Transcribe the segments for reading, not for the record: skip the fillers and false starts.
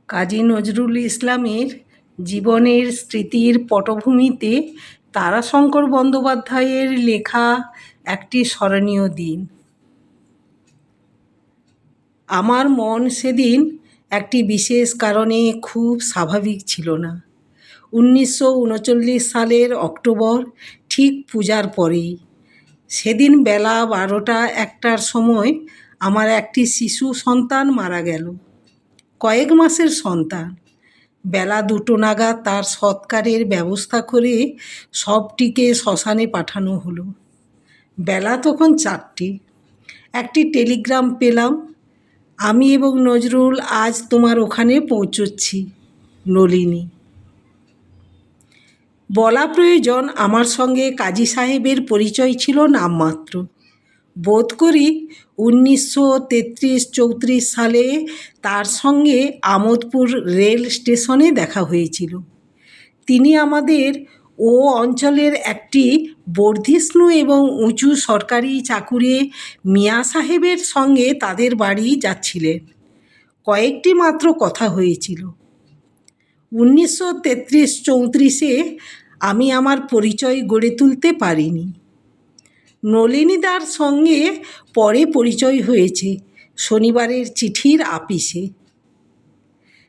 কাজী নজরুল ইসলামের জীবনের স্মৃতির পটভূমিতে তারাশঙ্কর বন্দ্যোপাধ্যায়ের লেখা একটি স্মরণীয় দিন। আমার মন সেদিন একটি বিশেষ কারণে খুব স্বাভাবিক ছিল না। 1939 সালের অক্টোবর, ঠিক পূজার পরেই। সেদিন বেলা 12টা-1টার সময় আমার একটি শিশু সন্তান মারা গেল। কয়েক মাসের সন্তান। বেলা 2টো নাগাদ তার সৎকারের ব্যবস্থা করে শবটিকে শ্মশানে পাঠানো হলো। বেলা তখন 4টে। একটি টেলিগ্রাম পেলাম, আমি এবং নজরুল আজ তোমার ওখানে পৌঁছচ্ছি, নলিনী। বলা প্রয়োজন, আমার সঙ্গে কাজী সাহেবের পরিচয় ছিল নামমাত্র। বোধ করি 1933-34 সালে তার সঙ্গে আমোদপুর রেল স্টেশনে দেখা হয়েছিল। তিনি আমাদের ও অঞ্চলের একটি বর্ধিষ্ণু এবং উঁচু সরকারি চাকুরে মিয়া সাহেবের সঙ্গে তাদের বাড়ি যাচ্ছিলেন। কয়েকটি মাত্র কথা হয়েছিল। 1933-34-এ আমি আমার পরিচয় গড়ে তুলতে পারিনি। নলিনীদার সঙ্গে পরে পরিচয় হয়েছে শনিবারের চিঠির আপিসে।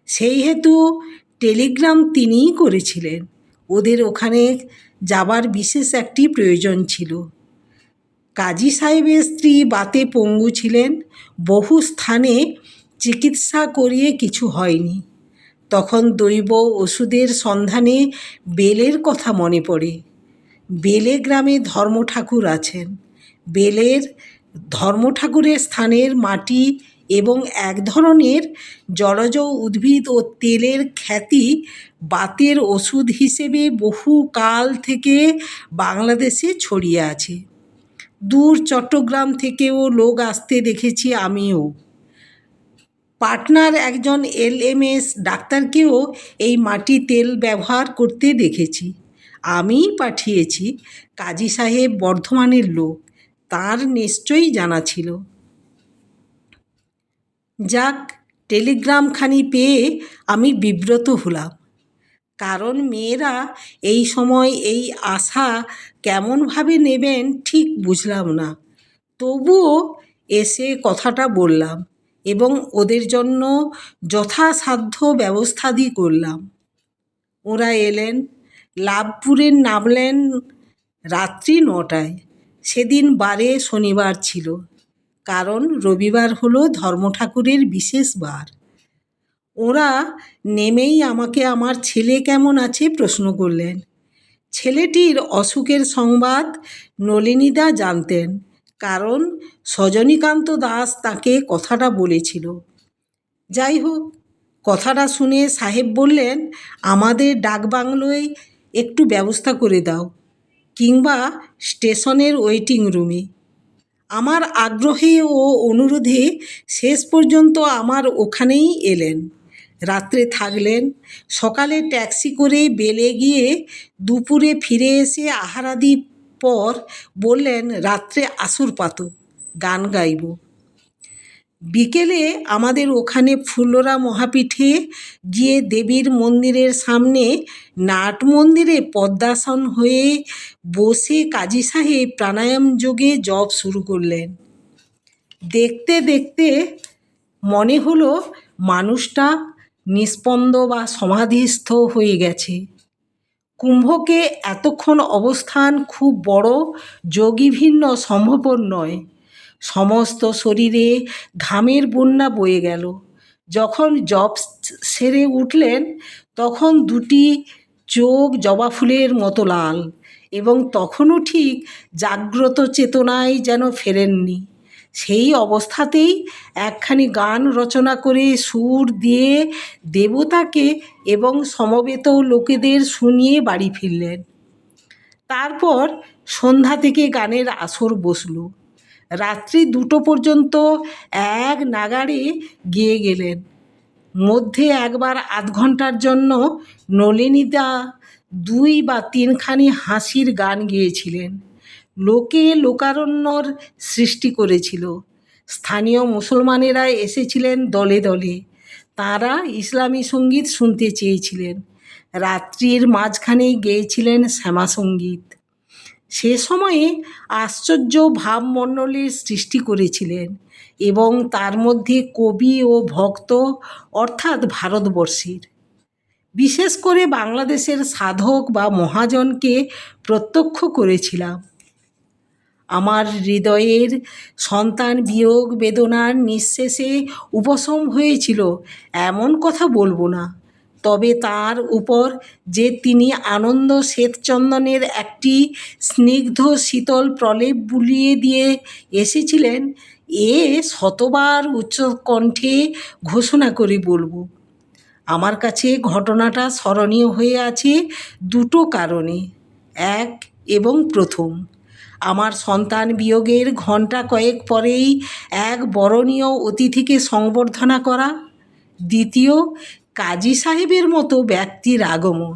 সেই হেতু টেলিগ্রাম তিনিই করেছিলেন। ওদের ওখানে যাবার বিশেষ একটি প্রয়োজন ছিল। কাজী সাহেবের স্ত্রী বাতে পঙ্গু ছিলেন। বহু স্থানে চিকিৎসা করিয়ে কিছু হয়নি। তখন দৈব ওষুধের সন্ধানে বেলের কথা মনে পড়ে। বেলে গ্রামে ধর্মঠাকুর আছেন। বেলের ধর্মঠাকুরের স্থানের মাটি এবং এক ধরনের জলজ উদ্ভিদ ও তেলের খ্যাতি বাতের ওষুধ হিসেবে বহু কাল থেকে বাংলাদেশে ছড়িয়ে আছে। দূর চট্টগ্রাম থেকেও লোক আসতে দেখেছি আমিও। পাটনার একজন LMS ডাক্তারকেও এই মাটি তেল ব্যবহার করতে দেখেছি। আমিই পাঠিয়েছি। কাজী সাহেব বর্ধমানের লোক, তাঁর নিশ্চয়ই জানা ছিল। যাক, টেলিগ্রামখানি পেয়ে আমি বিব্রত হলাম। কারণ মেয়েরা এই সময় এই আশা কেমনভাবে নেবেন ঠিক বুঝলাম না। তবুও এসে কথাটা বললাম এবং ওদের জন্য যথাসাধ্য ব্যবস্থাদি করলাম। ওরা এলেন, লাভপুরে নামলেন রাত্রি 9টায়। সেদিন বারে শনিবার ছিল, কারণ রবিবার হলো ধর্মঠাকুরের বিশেষ বার। ওরা নেমেই আমাকে আমার ছেলে কেমন আছে প্রশ্ন করলেন। ছেলেটির অসুখের সংবাদ নলিনীদা জানতেন, কারণ সজনীকান্ত দাস তাকে কথাটা বলেছিল। যাই হোক, কথাটা শুনে সাহেব বললেন, আমাদের ডাকবাংলোয় একটু ব্যবস্থা করে দাও, কিংবা স্টেশনের ওয়েটিং রুমে। আমার আগ্রহে ও অনুরোধে শেষ পর্যন্ত আমার ওখানেই এলেন। রাত্রে থাকলেন। সকালে ট্যাক্সি করে বেলে গিয়ে দুপুরে ফিরে এসে আহারাদির পর বললেন, রাত্রে আসর পাতো, গান গাইব। বিকেলে আমাদের ওখানে ফুল্লরা মহাপীঠে গিয়ে দেবীর মন্দিরের সামনে নাট মন্দিরে পদ্মাসন হয়ে বসে কাজী সাহেব প্রাণায়াম যোগে জপ শুরু করলেন। দেখতে দেখতে মনে হলো মানুষটা নিস্পন্দ বা সমাধিস্থ হয়ে গেছে। কুম্ভকে এতক্ষণ অবস্থান খুব বড় যোগীভিন্ন সম্ভবপর নয়। সমস্ত শরীরে ঘামের বন্যা বয়ে গেল। যখন জপ সেরে উঠলেন, তখন দুটি চোখ জবা ফুলের মতো লাল, এবং তখনও ঠিক জাগ্রত চেতনায় যেন ফেরেননি। সেই অবস্থাতেই একখানি গান রচনা করে সুর দিয়ে দেবতাকে এবং সমবেত লোকেদের শুনিয়ে বাড়ি ফিরলেন। তারপর সন্ধ্যা থেকে গানের আসর বসল। রাত্রি 2টো পর্যন্ত এক নাগাড়ে গেয়ে গেলেন। মধ্যে একবার আধ ঘন্টার জন্য নলিনীদা 2 বা 3খানি হাসির গান গেয়েছিলেন। লোকে লোকারণ্যর সৃষ্টি করেছিল। স্থানীয় মুসলমানেরা এসেছিলেন দলে দলে। তাঁরা ইসলামী সঙ্গীত শুনতে চেয়েছিলেন। রাত্রির মাঝখানেই গেয়েছিলেন শ্যামাসঙ্গীত। সে সময়ে আশ্চর্য ভাবমণ্ডলীর সৃষ্টি করেছিলেন এবং তার মধ্যে কবি ও ভক্ত অর্থাৎ ভারতবর্ষের, বিশেষ করে বাংলাদেশের সাধক বা মহাজনকে প্রত্যক্ষ করেছিলাম। আমার হৃদয়ের সন্তান বিয়োগ বেদনার নিঃশেষে উপশম হয়েছিল এমন কথা বলবো না, তবে তার উপর যে তিনি আনন্দ শ্বেতচন্দনের একটি স্নিগ্ধ শীতল প্রলেপ বুলিয়ে দিয়ে এসেছিলেন, এ শতবার উচ্চকণ্ঠে ঘোষণা করে বলবো। আমার কাছে ঘটনাটা স্মরণীয় হয়ে আছে দুটো কারণে। এক এবং প্রথম, আমার সন্তান বিয়োগের ঘণ্টা কয়েক পরেই এক বরণীয় অতিথিকে সংবর্ধনা করা। দ্বিতীয়, কাজী সাহেবের মতো ব্যক্তির আগমন।